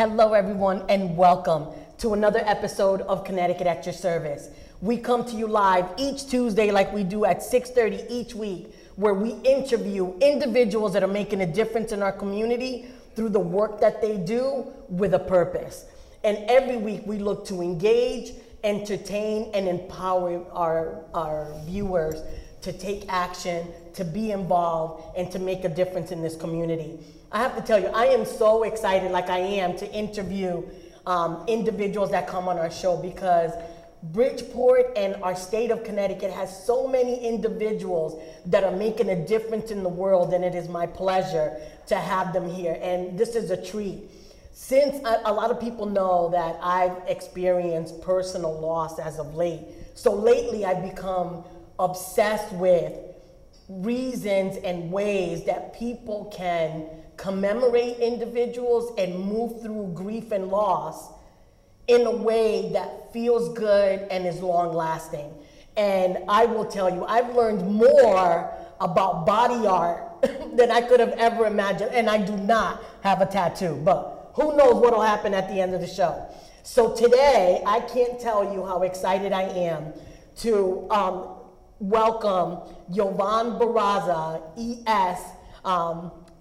Hello, everyone, and welcome to another episode of Connecticut At Your Service. We come to you live each Tuesday like we do at 6:30 each week, where we interview individuals that are making a difference in our community through the work that they do with a purpose. And every week we look to engage, entertain, and empower our viewers to take action, to be involved, and to make a difference in this community. I have to tell you, I am so excited, like I am, to interview individuals that come on our show, because Bridgeport and our state of Connecticut has so many individuals that are making a difference in the world, and it is my pleasure to have them here. And this is a treat. Since a lot of people know that I've experienced personal loss as of late, so lately I've become obsessed with reasons and ways that people can commemorate individuals and move through grief and loss in a way that feels good and is long lasting. And I will tell you, I've learned more about body art than I could have ever imagined. And I do not have a tattoo, but who knows what will happen at the end of the show. So today, I can't tell you how excited I am to welcome Yovan Barraza, E.S.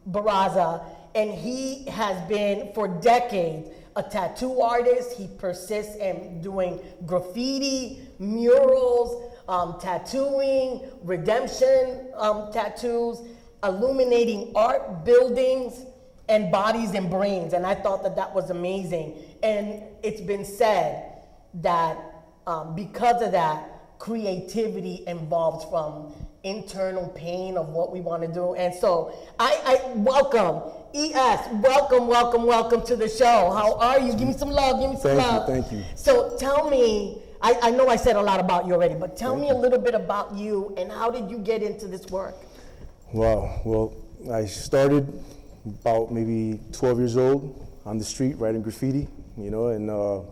Barraza, and he has been for decades a tattoo artist. He persists in doing graffiti, murals, tattooing, redemption tattoos, illuminating art, buildings, and bodies and brains. And I thought that that was amazing. And it's been said that because of that, creativity involves from internal pain of what we want to do. And so I welcome E.S. Welcome to the show. How are you? Give me some love. Thank you. So tell me, I know I said a lot about you already, but tell me a little bit about you and how did you get into this work? Wow. Well, I started about maybe 12 years old on the street writing graffiti, and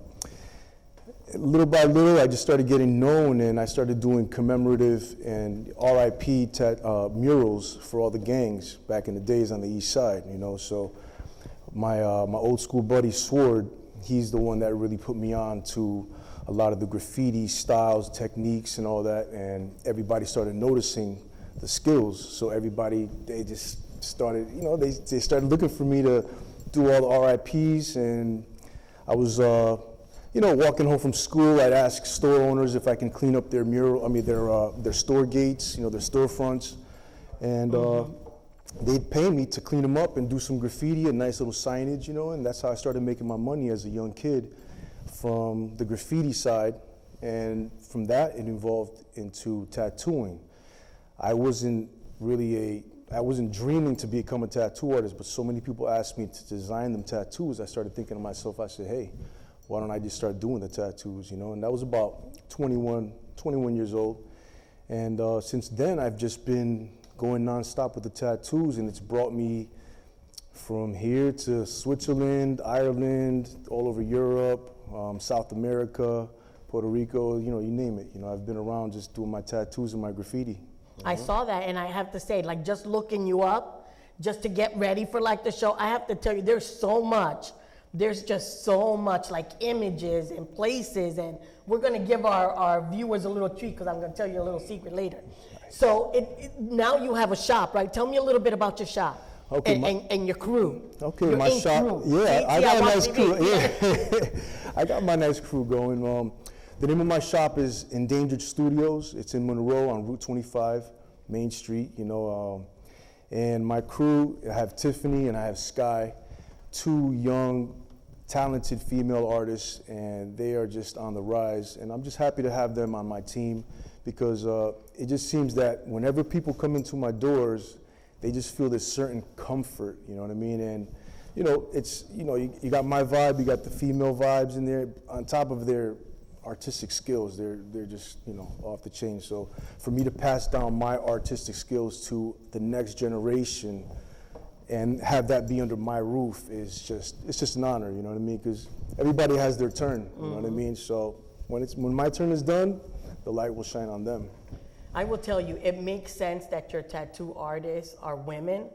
little by little, I just started getting known, and I started doing commemorative and RIP murals for all the gangs back in the days on the east side, So my old school buddy Sword, he's the one that really put me on to a lot of the graffiti styles, techniques, and all that, and everybody started noticing the skills. So everybody, they just started, they started looking for me to do all the RIPs, and I was walking home from school, I'd ask store owners if I can clean up their their store gates, their storefronts, and they'd pay me to clean them up and do some graffiti, a nice little signage, and that's how I started making my money as a young kid from the graffiti side, and from that it evolved into tattooing. I wasn't dreaming to become a tattoo artist, but so many people asked me to design them tattoos, I started thinking to myself, I said, hey, why don't I just start doing the tattoos, And that was about 21 years old. And since then, I've just been going nonstop with the tattoos, and it's brought me from here to Switzerland, Ireland, all over Europe, South America, Puerto Rico, you name it. I've been around just doing my tattoos and my graffiti. I saw that, and I have to say, just looking you up, just to get ready for the show, I have to tell you, there's just so much images and places, and we're going to give our viewers a little treat because I'm going to tell you a little secret later. So now you have a shop, right? Tell me a little bit about your shop. Okay, and your crew. Okay, your my shop. Crew. Yeah, I got a nice crew. Yeah, I got my nice crew going. The name of my shop is Endangered Studios. It's in Monroe on Route 25, Main Street. And my crew, I have Tiffany and I have Sky, two young, talented female artists, and they are just on the rise. And I'm just happy to have them on my team because it just seems that whenever people come into my doors, they just feel this certain comfort, you know what I mean? And, it's, you got my vibe, you got the female vibes in there, on top of their artistic skills, they're just, off the chain. So for me to pass down my artistic skills to the next generation and have that be under my roof it's just an honor, you know what I mean? Because everybody has their turn, you know what I mean? So when my turn is done, the light will shine on them. I will tell you, it makes sense that your tattoo artists are women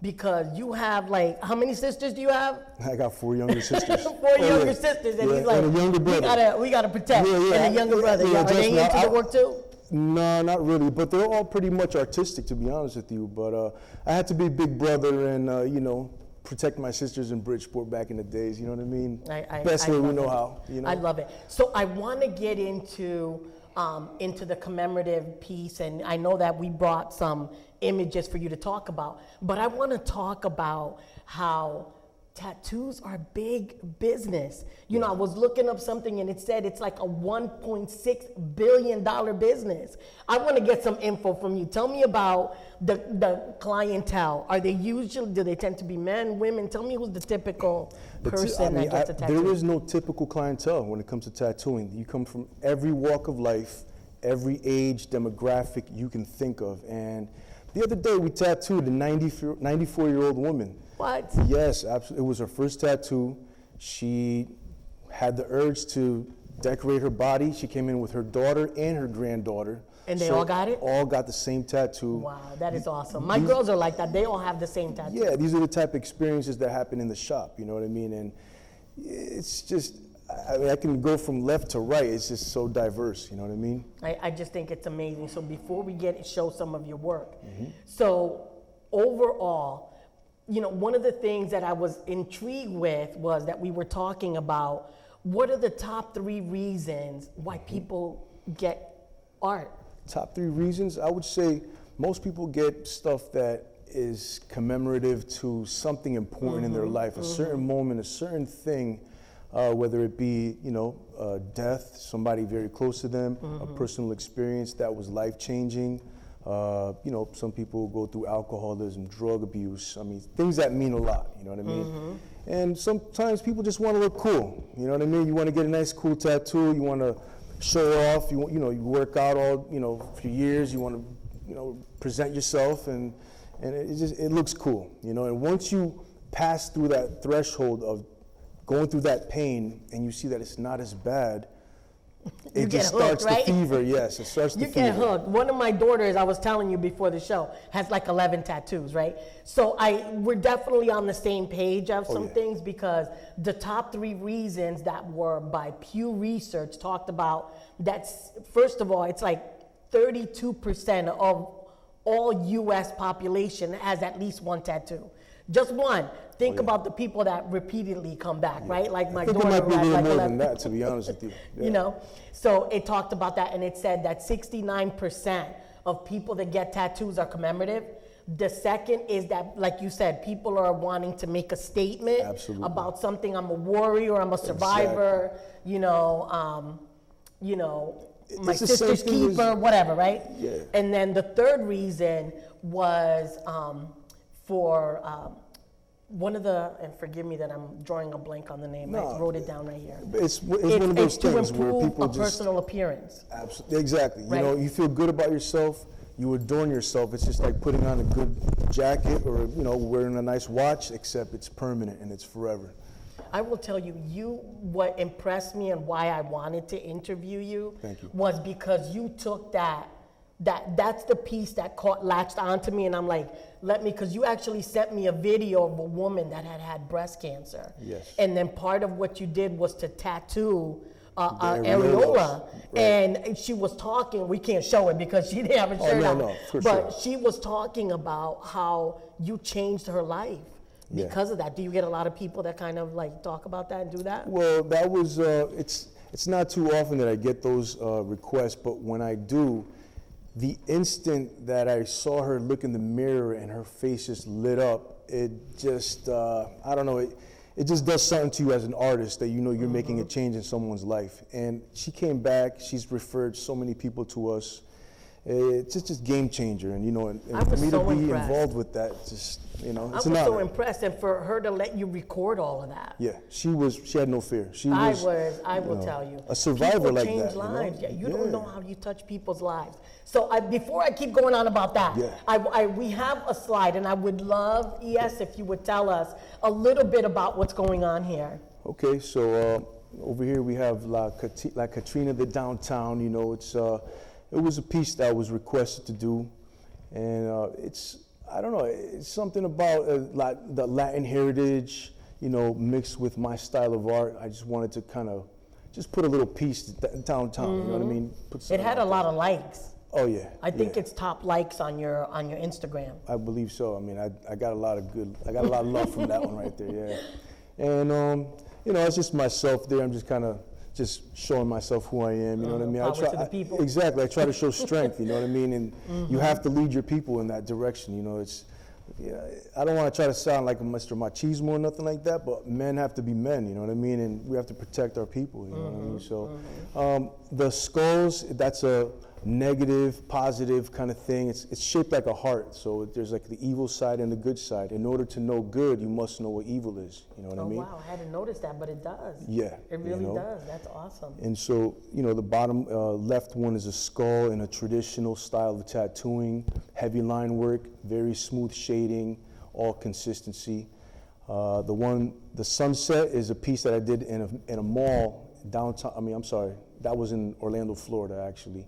because you have like, how many sisters do you have? I got 4 younger sisters. Four younger sisters, and he's like, and a younger brother. we gotta protect, and a younger brother. Yeah, Are they into the work too? No, not really, but they're all pretty much artistic, to be honest with you. But I had to be big brother and, you know, protect my sisters in Bridgeport back in the days, you know what I mean? Best way we know how, you know? I love it. So I want to get into the commemorative piece, and I know that we brought some images for you to talk about, but I want to talk about how tattoos are big business. You know, I was looking up something and it said it's like a $1.6 billion business. I want to get some info from you. Tell me about the clientele. Are they usually, do they tend to be men, women? Tell me who's the typical person that gets a tattoo. There is no typical clientele when it comes to tattooing. You come from every walk of life, every age, demographic you can think of. And the other day we tattooed a 94-year-old woman. What? Yes, absolutely. It was her first tattoo. She had the urge to decorate her body. She came in with her daughter and her granddaughter. And they all got it? All got the same tattoo. Wow, that is awesome. My girls are like that. They all have the same tattoo. Yeah, these are the type of experiences that happen in the shop, you know what I mean? And it's just, I mean, I can go from left to right. It's just so diverse, you know what I mean? I just think it's amazing. So before we show some of your work, so overall, you know, one of the things that I was intrigued with was that we were talking about what are the top 3 reasons why people get art? Top 3 reasons, I would say most people get stuff that is commemorative to something important in their life, a certain moment, a certain thing, whether it be, you know, death, somebody very close to them, a personal experience that was life-changing. You know, some people go through alcoholism, drug abuse. I mean, things that mean a lot, you know what I mean? And sometimes people just want to look cool, you know what I mean? You want to get a nice, cool tattoo. You want to show off. You know, you work out all, you know, for years. You want to, you know, present yourself, and it looks cool, you know? And once you pass through that threshold of going through that pain and you see that it's not as bad, it just starts the fever, yes. It starts the fever. You get hooked. One of my daughters, I was telling you before the show, has like 11 tattoos, right? So we're definitely on the same page of some things, because the top 3 reasons that were by Pew Research talked about that, first of all, it's like 32% of all U.S. population has at least one tattoo. Just one. Think about the people that repeatedly come back, right? Like my daughter. I think it might be a little more than that, to be honest with you. Yeah. You know, so it talked about that, and it said that 69% of people that get tattoos are commemorative. The second is that, like you said, people are wanting to make a statement about something. I'm a warrior, I'm a survivor. You know, my sister's keeper, whatever, right? Yeah. And then the third reason was for one of the, and forgive me that I'm drawing a blank on the name. I wrote it down right here. It's one of those things where people just personal appearance. Absolutely, exactly. Right. You know, you feel good about yourself. You adorn yourself. It's just like putting on a good jacket, or, you know, wearing a nice watch, except it's permanent and it's forever. I will tell you, what impressed me and why I wanted to interview you, was because you took that's the piece that latched onto me, and I'm like, because you actually sent me a video of a woman that had breast cancer. Yes. And then part of what you did was to tattoo areola. Right. And she was talking, we can't show it because she didn't have a shirt on. But she was talking about how you changed her life because of that. Do you get a lot of people that kind of like talk about that and do that? Well, that was, it's not too often that I get those requests, but when I do, the instant that I saw her look in the mirror and her face just lit up, it just, I don't know, it just does something to you as an artist, that you know you're making a change in someone's life. And she came back, she's referred so many people to us. It's just game changer, and you know, and for me to be involved with that, just, you know, it's an honor. I was so impressed, and for her to let you record all of that. Yeah, she had no fear. I will tell you. A survivor like that. People change lives. You don't know how you touch people's lives. So before I keep going on about that, we have a slide, and I would love, ES, if you would tell us a little bit about what's going on here. Okay, so over here we have La Katrina de Downtown. You know, it was a piece that I was requested to do, and I don't know, it's something about the Latin heritage, you know, mixed with my style of art. I just wanted to kind of just put a little piece downtown, you know what I mean? It had a lot of likes. Oh yeah. I think it's top likes on your Instagram. I believe so. I mean, I got a lot of love from that one right there, yeah. And you know, it's just myself there. I'm just kind of just showing myself who I am, you know what I mean? Power to the people. Exactly, I try to show strength, you know what I mean? And you have to lead your people in that direction, you know. I don't want to try to sound like a Mr. Machismo or nothing like that, but men have to be men, you know what I mean? And we have to protect our people, you know what I mean? So the skulls, that's a negative, positive kind of thing. It's shaped like a heart, so there's like the evil side and the good side. In order to know good, you must know what evil is, you know what I mean? Oh wow, I hadn't noticed that, but it does. Yeah. It really does, that's awesome. And so, you know, the bottom left one is a skull in a traditional style of tattooing, heavy line work, very smooth shading, all consistency. The sunset is a piece that I did in a mall downtown, that was in Orlando, Florida actually.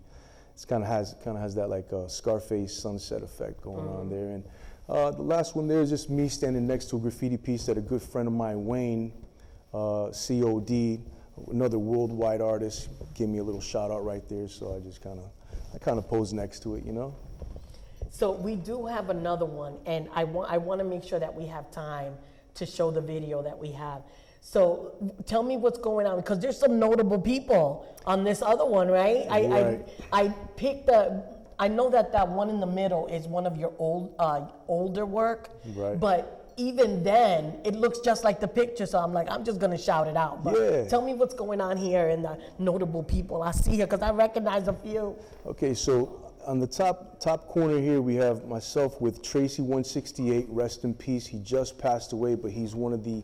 It kind of has that like Scarface sunset effect going on there. And the last one there is just me standing next to a graffiti piece that a good friend of mine, Wayne, COD, another worldwide artist, gave me a little shout out right there. So I kind of pose next to it, you know. So we do have another one, and I want to make sure that we have time to show the video that we have. So tell me what's going on, because there's some notable people on this other one, right? I picked I know that one in the middle is one of your older work, right. But even then, it looks just like the picture, so I'm just gonna shout it out. But yeah. Tell me what's going on here in the notable people I see here, because I recognize a few. Okay, so on the top corner here, we have myself with Tracy 168, rest in peace. He just passed away, but he's one of the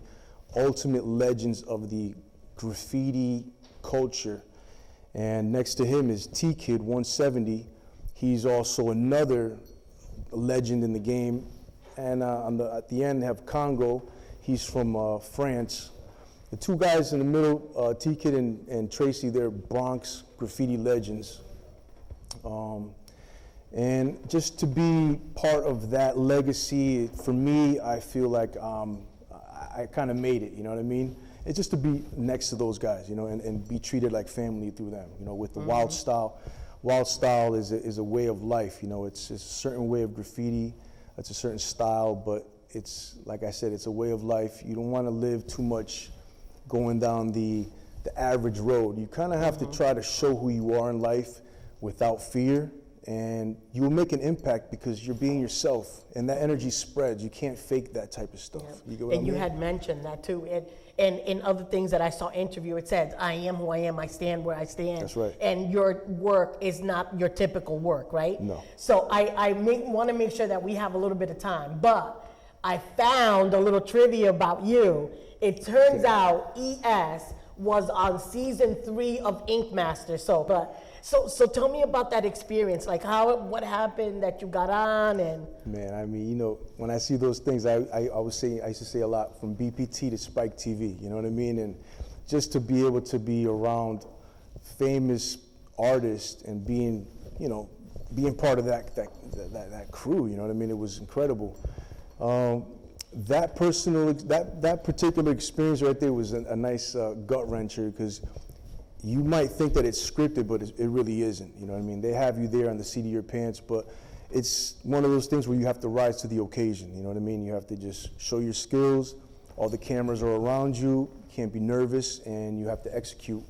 ultimate legends of the graffiti culture. And next to him is T-Kid 170. He's also another legend in the game. And at the end have Congo. He's from France. The two guys in the middle, T-Kid and Tracy, they're Bronx graffiti legends. And just to be part of that legacy, for me, I feel like I kind of made it, you know what I mean? It's just to be next to those guys, you know, and be treated like family through them, you know, with the wild style. Wild style is a way of life, you know, it's a certain way of graffiti, it's a certain style, but it's, like I said, it's a way of life. You don't want to live too much going down the average road. You kind of have to try to show who you are in life without fear, and you will make an impact because you're being yourself, and that energy spreads. You can't fake that type of stuff. Yeah. You get what I mean? You had mentioned that too. And in other things that I saw interview, it says, I am who I am, I stand where I stand. That's right. And your work is not your typical work, right? No. So I want to make sure that we have a little bit of time, but I found a little trivia about you. It turns out ES was on season 3 of Ink Master. So tell me about that experience, like what happened that you got on and. Man, I mean, you know, when I see those things, I used to say a lot, from BPT to Spike TV, you know what I mean? And just to be able to be around famous artists and being part of that crew, you know what I mean? It was incredible. That particular experience right there was a nice gut wrencher, because you might think that it's scripted, but it really isn't. You know what I mean? They have you there on the seat of your pants, but it's one of those things where you have to rise to the occasion. You know what I mean? You have to just show your skills. All the cameras are around you. You can't be nervous, and you have to execute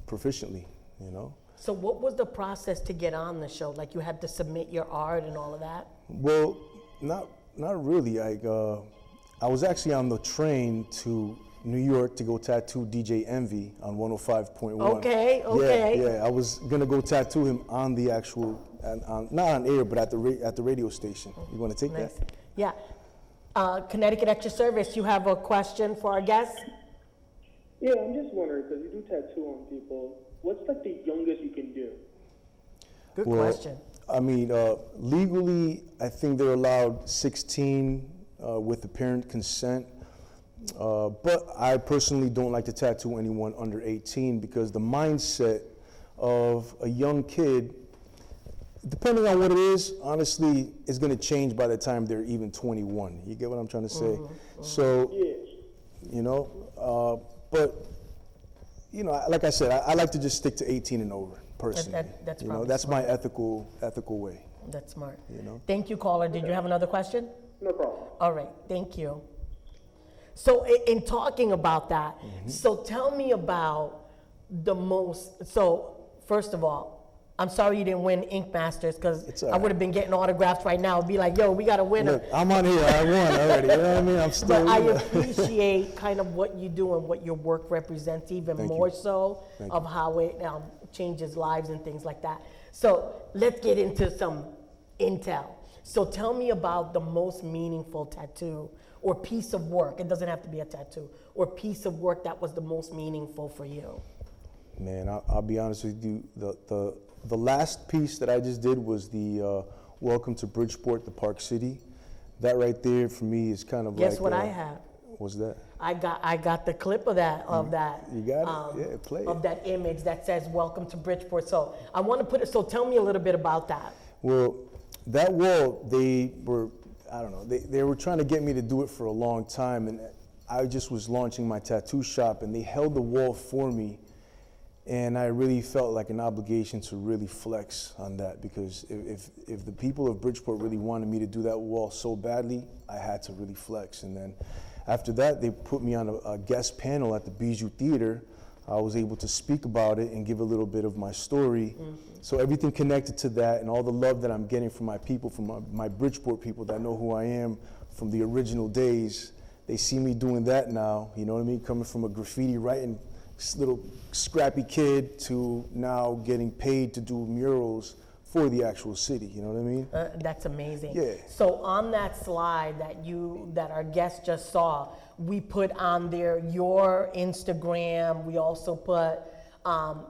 proficiently, you know? So what was the process to get on the show? Like, you had to submit your art and all of that? Well, not really. I was actually on the train to New York to go tattoo DJ Envy on 105.1. Okay. Yeah, I was gonna go tattoo him on the actual, not on air, but at the radio station. You want to take Nice. that? Yeah. Connecticut At Your Service, you have a question for our guest? Yeah, I'm just wondering, because you do tattoo on people, what's like the youngest you can do? Good question. I mean, legally, I think they're allowed 16 with the parent consent. But I personally don't like to tattoo anyone under 18, because the mindset of a young kid, depending on what it is, honestly, it's going to change by the time they're even 21. You get what I'm trying to say? So, you know, but, you know, like I said, I like to just stick to 18 and over, personally. That's you know, probably that's smart. my ethical way. That's smart. You know? Thank you, caller. Did you have another question? No problem. All right, thank you. So in talking about that, so tell me about the most, so first of all, I'm sorry you didn't win Ink Masters, because all I would have been getting autographs right now and be like, yo, we got a winner. Look, I'm on here, I won already, you know what I mean? I'm still, But I appreciate kind of what you do and what your work represents, even Thank more you. so Thank of you. how it changes lives and things like that. So let's get into some intel. So tell me about the most meaningful tattoo or piece of work. It doesn't have to be a tattoo, or piece of work that was the most meaningful for you. Man, I'll be honest with you, the last piece that I just did was the Welcome to Bridgeport, the Park City. That right there for me is kind of like. Guess what I have? What's that? I got the clip of that. You got it? Yeah, play Of it. that image that says "Welcome to Bridgeport." So I want to put it. So tell me a little bit about that. Well, that wall, they were, I don't know, they were trying to get me to do it for a long time, and I just was launching my tattoo shop, and they held the wall for me, and I really felt like an obligation to really flex on that, because if the people of Bridgeport really wanted me to do that wall so badly, I had to really flex. And then after that, they put me on a guest panel at the Bijou Theater. I was able to speak about it and give a little bit of my story. So everything connected to that, and all the love that I'm getting from my people, from my Bridgeport people that know who I am from the original days, they see me doing that now, you know what I mean? Coming from a graffiti writing little scrappy kid to now getting paid to do murals for the actual city, you know what I mean? That's amazing. Yeah. So on that slide that our guest just saw, we put on there your Instagram. We also put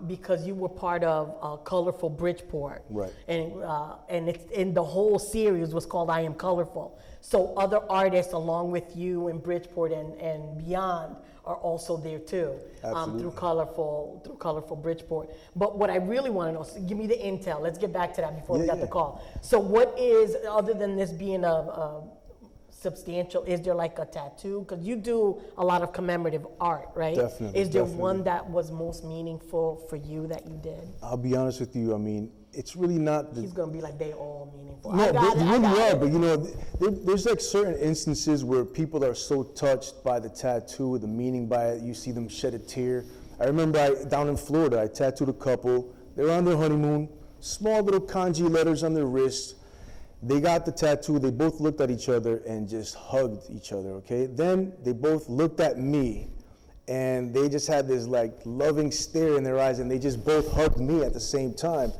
because you were part of Colorful Bridgeport, Right. And it's in the whole series was called I Am Colorful. So other artists along with you in Bridgeport and beyond are also there too, through Colorful Bridgeport. But what I really want to know, so give me the intel. Let's get back to that before we got the call. So what is, other than this being a substantial, is there like a tattoo? Because you do a lot of commemorative art, right? Definitely. Is there one that was most meaningful for you that you did? I'll be honest with you, I mean, it's really not the... He's gonna be like, they all meaningful. No, they really are, it. but you know, there's like certain instances where people are so touched by the tattoo, the meaning by it, you see them shed a tear. I remember down in Florida, I tattooed a couple, they were on their honeymoon, small little kanji letters on their wrist. They got the tattoo, they both looked at each other and just hugged each other, okay? Then they both looked at me and they just had this like loving stare in their eyes, and they just both hugged me at the same time.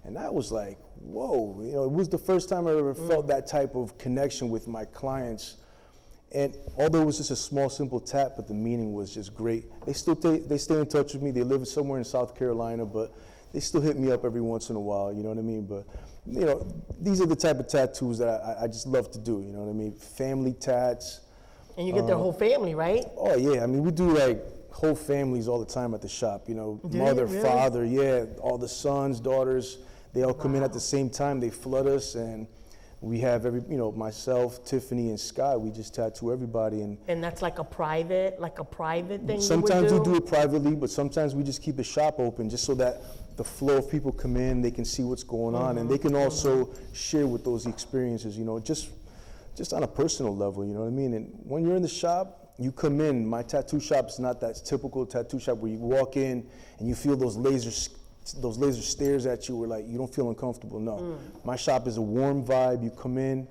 And I was like, whoa, you know, it was the first time I ever felt that type of connection with my clients. And although it was just a small, simple tap, but the meaning was just great. They stay in touch with me. They live somewhere in South Carolina, but they still hit me up every once in a while, you know what I mean? But, you know, these are the type of tattoos that I just love to do, you know what I mean? Family tats. And you get their whole family, right? Oh yeah, I mean, we do like whole families all the time at the shop, you know, mother, really? father, yeah, all the sons, daughters, they all come in at the same time, they flood us, and we have myself, Tiffany, and Sky, we just tattoo everybody. And that's like a private thing. sometimes you we do it privately, but sometimes we just keep the shop open just so that the flow of people come in, they can see what's going on, and they can also share with those experiences, you know, just on a personal level, you know what I mean? And when you're in the shop, you come in, my tattoo shop is not that typical tattoo shop where you walk in and you feel those laser stares at you where like you don't feel uncomfortable. No, my shop is a warm vibe. You come in.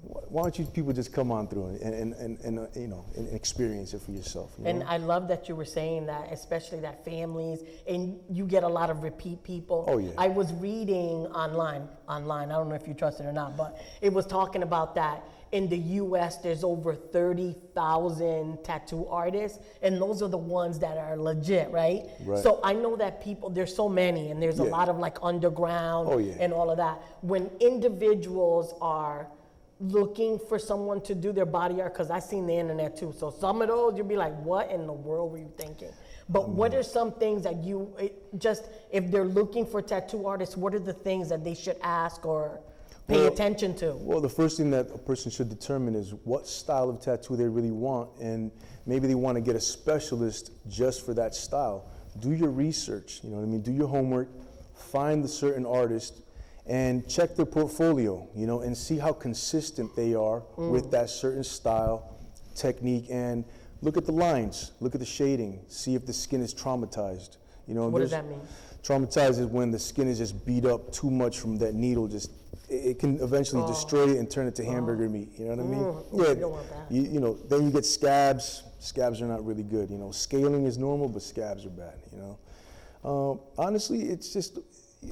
Why don't you people just come on through and experience it for yourself? You know? And I love that you were saying that, especially that families, and you get a lot of repeat people. Oh, yeah. I was reading online, I don't know if you trust it or not, but it was talking about that in the US there's over 30,000 tattoo artists, and those are the ones that are legit, right? Right. So I know that people, there's so many, and there's a lot of like underground and all of that. When individuals are looking for someone to do their body art, because I've seen the internet too, so some of those you'll be like, what in the world were you thinking? But what are some things that if they're looking for tattoo artists, what are the things that they should ask or pay attention to? Well, the first thing that a person should determine is what style of tattoo they really want, and maybe they want to get a specialist just for that style. Do your research, you know what I mean? Do your homework, find the certain artist, and check their portfolio, you know, and see how consistent they are with that certain style, technique, and look at the lines, look at the shading, see if the skin is traumatized. You know, What does that mean? Traumatized is when the skin is just beat up too much from that needle. It can eventually destroy it and turn it to hamburger meat. You know what I mean? You don't want that. You know, then you get scabs. Scabs are not really good. You know, scaling is normal, but scabs are bad. You know, honestly, it's just,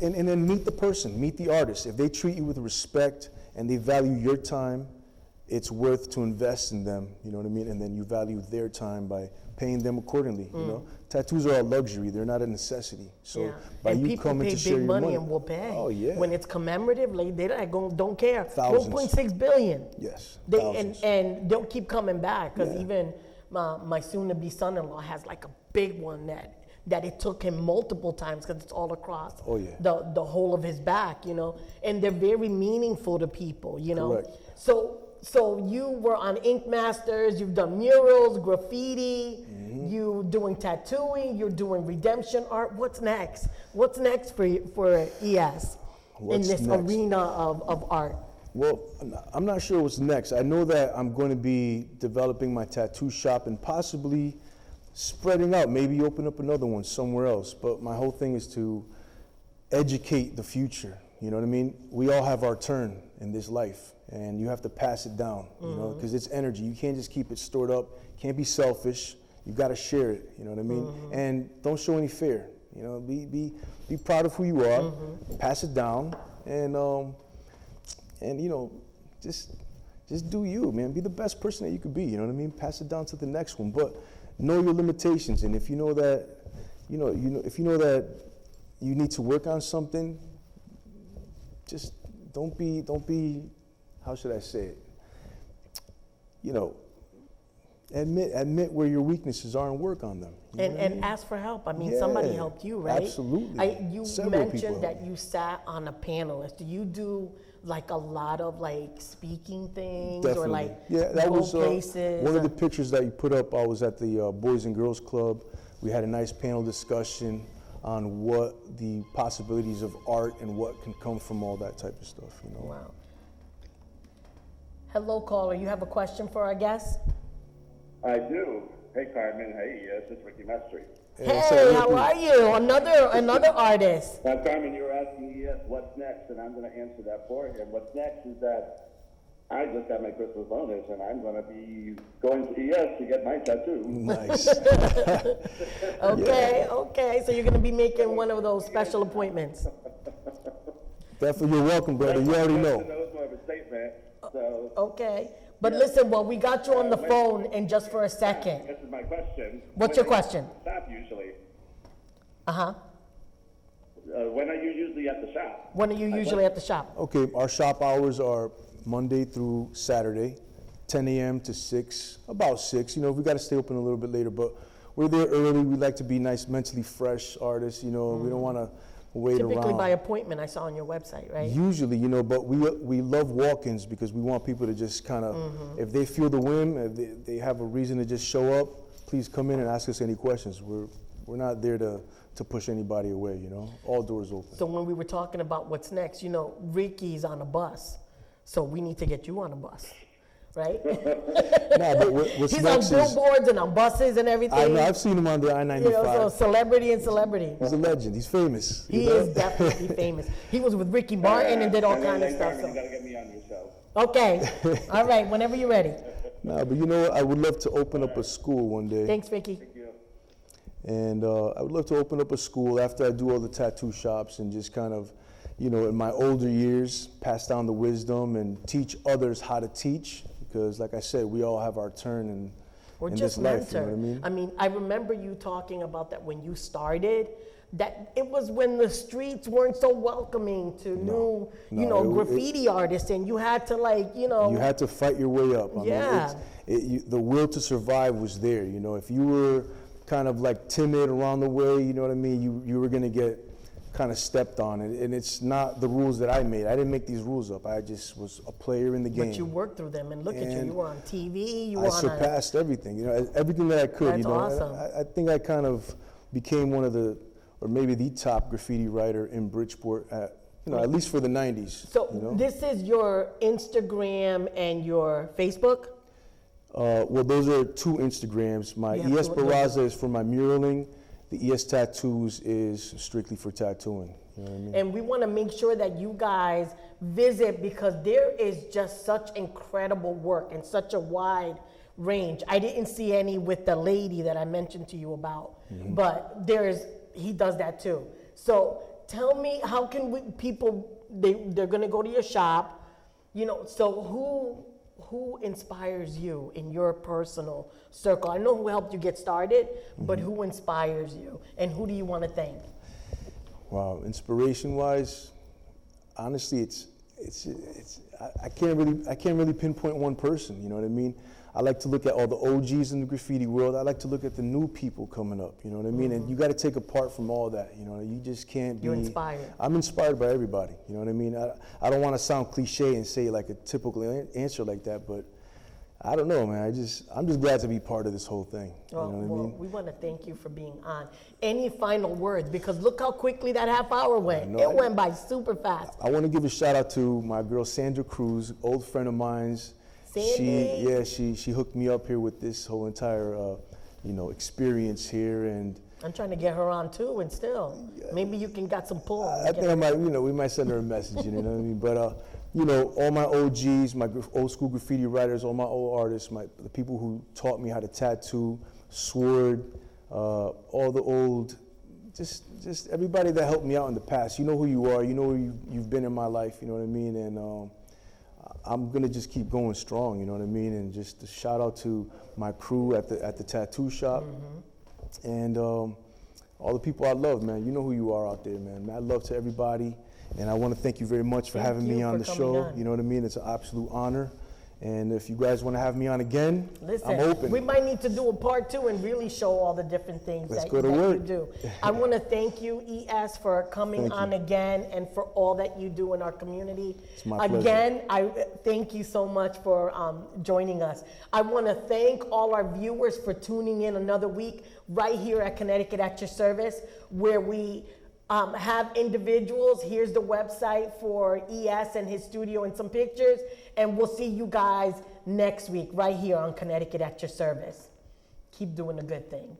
and then meet the person, meet the artist. If they treat you with respect and they value your time, it's worth to invest in them. You know what I mean? And then you value their time by paying them accordingly. You know, tattoos are a luxury; they're not a necessity. So by and you people coming pay to share big your money money, and will pay. Oh yeah. When it's commemorative, like they don't care. Thousands. 1.6 billion. Yes. And they'll keep coming back because even my soon-to-be son-in-law has like a big one that it took him multiple times because it's all across the whole of his back, you know, and they're very meaningful to people, you know. Correct. So you were on Ink Masters, you've done murals, graffiti, you doing tattooing, you're doing redemption art. What's next? What's next for ES in this arena of art? Well, I'm not sure what's next. I know that I'm going to be developing my tattoo shop and possibly spreading out, maybe open up another one somewhere else. But my whole thing is to educate the future. You know what I mean? We all have our turn in this life, and you have to pass it down, you know, because it's energy. You can't just keep it stored up. Can't be selfish. You've got to share it, you know what I mean? And don't show any fear. You know, be proud of who you are, pass it down, and you know, just do you, man. Be the best person that you could be, you know what I mean? Pass it down to the next one, but know your limitations. And if you know that, if you know that you need to work on something, just don't be, how should I say it? You know, admit where your weaknesses are and work on them. And ask for help. I mean, somebody helped you, right? Absolutely. You Several mentioned people that you sat on a panelist. Do you do like a lot of like speaking things or like that was places? One of the pictures that you put up. I was at the Boys and Girls Club. We had a nice panel discussion on what the possibilities of art and what can come from all that type of stuff. You know. Wow. Hello, caller. You have a question for our guest? I do. Hey, Carmen. Hey, this is Ricky Mestry. Hey, how are you? Another artist. Now, Carmen, you were asking me what's next, and I'm going to answer that for you. And what's next is that I just got my Christmas bonus, and I'm going to be going to ES to get my tattoo. Nice. Okay. So you're going to be making one of those special appointments. Definitely, you're welcome, brother. You already know. That was more of a statement. So, Okay. But listen, well, we got you on the phone, and just for a second. this is my question. What's your question? Stop usually. Uh-huh. When are you usually at the shop? When are you usually at the shop? Okay, our shop hours are Monday through Saturday, 10 a.m. to 6, about 6. You know, we got to stay open a little bit later, but we're there early. We like to be nice, mentally fresh artists. You know, we don't want to wait Typically around. by appointment, I saw on your website, right? Usually, you know, but we love walk-ins because we want people to just kind of, if they feel the whim, if they have a reason to just show up, please come in and ask us any questions. We're not there to push anybody away, you know. All doors open. So when we were talking about what's next, you know, Ricky's on a bus, so we need to get you on a bus, right? Nah, but what's He's on next is, billboards and on buses and everything. I know, I've seen him on the I-95. You know, so celebrity and celebrity. He's a legend. He's famous. He you know? is definitely famous. He was with Ricky Martin and did all kind of stuff. Carmen, you got to get me on your show. Okay. All right. Whenever you're ready. Nah, but you know what? I would love to open up a school one day. Thanks, Ricky. Thank you. And I would love to open up a school after I do all the tattoo shops and just kind of, you know, in my older years, pass down the wisdom and teach others how to teach. Because, like I said, we all have our turn in Just this life. mentor. You know what I mean? I remember you talking about that when you started. That it was when the streets weren't so welcoming to new, graffiti artists, and you had to You had to fight your way up. I Yeah. mean, the will to survive was there. You know, if you were kind of like timid around the way, you know what I mean, you were gonna get kind of stepped on. And it's not the rules that I made. I didn't make these rules up. I just was a player in the game. But you worked through them, and look at you. And You were on TV. You were I on surpassed everything, you know, everything that I could. That's you know, awesome. I think I kind of became one of the, or maybe the top graffiti writer in Bridgeport, at least for the 90s. So you know? this is your Instagram and your Facebook? Well, those are two Instagrams. My You have ES two- Barraza is for my muraling. The ES Tattoos is strictly for tattooing. You know what I mean? And we want to make sure that you guys visit, because there is just such incredible work and such a wide range. I didn't see any with the lady that I mentioned to you about, but he does that too. So tell me, how can they're going to go to your shop, you know, so who inspires you in your personal circle? I know who helped you get started, but who inspires you, and who do you want to thank? Wow, inspiration-wise, honestly, I can't really pinpoint one person. You know what I mean? I like to look at all the OGs in the graffiti world. I like to look at the new people coming up. You know what I mean? And you got to take apart from all that. You know, you just can't be. You're inspired. I'm inspired by everybody. You know what I mean? I don't want to sound cliche and say like a typical answer like that, but I don't know, man. I'm just glad to be part of this whole thing. You know what I mean? We want to thank you for being on. Any final words? Because look how quickly that half hour went. It went by super fast. I want to give a shout out to my girl Sandra Cruz, old friend of mine's. Sandy. She hooked me up here with this whole entire, experience here, and I'm trying to get her on too, and still, maybe you can got some pull. I think I might, we might send her a message, you know what I mean? But, all my OGs, my old school graffiti writers, all my old artists, the people who taught me how to tattoo, Sword, all the old, just everybody that helped me out in the past. You know who you are, you know who you've been in my life, you know what I mean? And I'm gonna just keep going strong, you know what I mean? And just a shout out to my crew at the tattoo shop, and all the people I love, man. You know who you are out there, man. Mad love to everybody, and I want to thank you very much for having me on the show. You know what I mean? It's an absolute honor. And if you guys want to have me on again, listen, I'm open. We might need to do a part 2 and really show all the different things that you do. I want to thank you, ES, for coming on again and for all that you do in our community. It's my pleasure. Again, I thank you so much for joining us. I want to thank all our viewers for tuning in another week right here at Connecticut At Your Service, where we have individuals. Here's the website for ES and his studio and some pictures. And we'll see you guys next week right here on Connecticut At Your Service. Keep doing a good thing.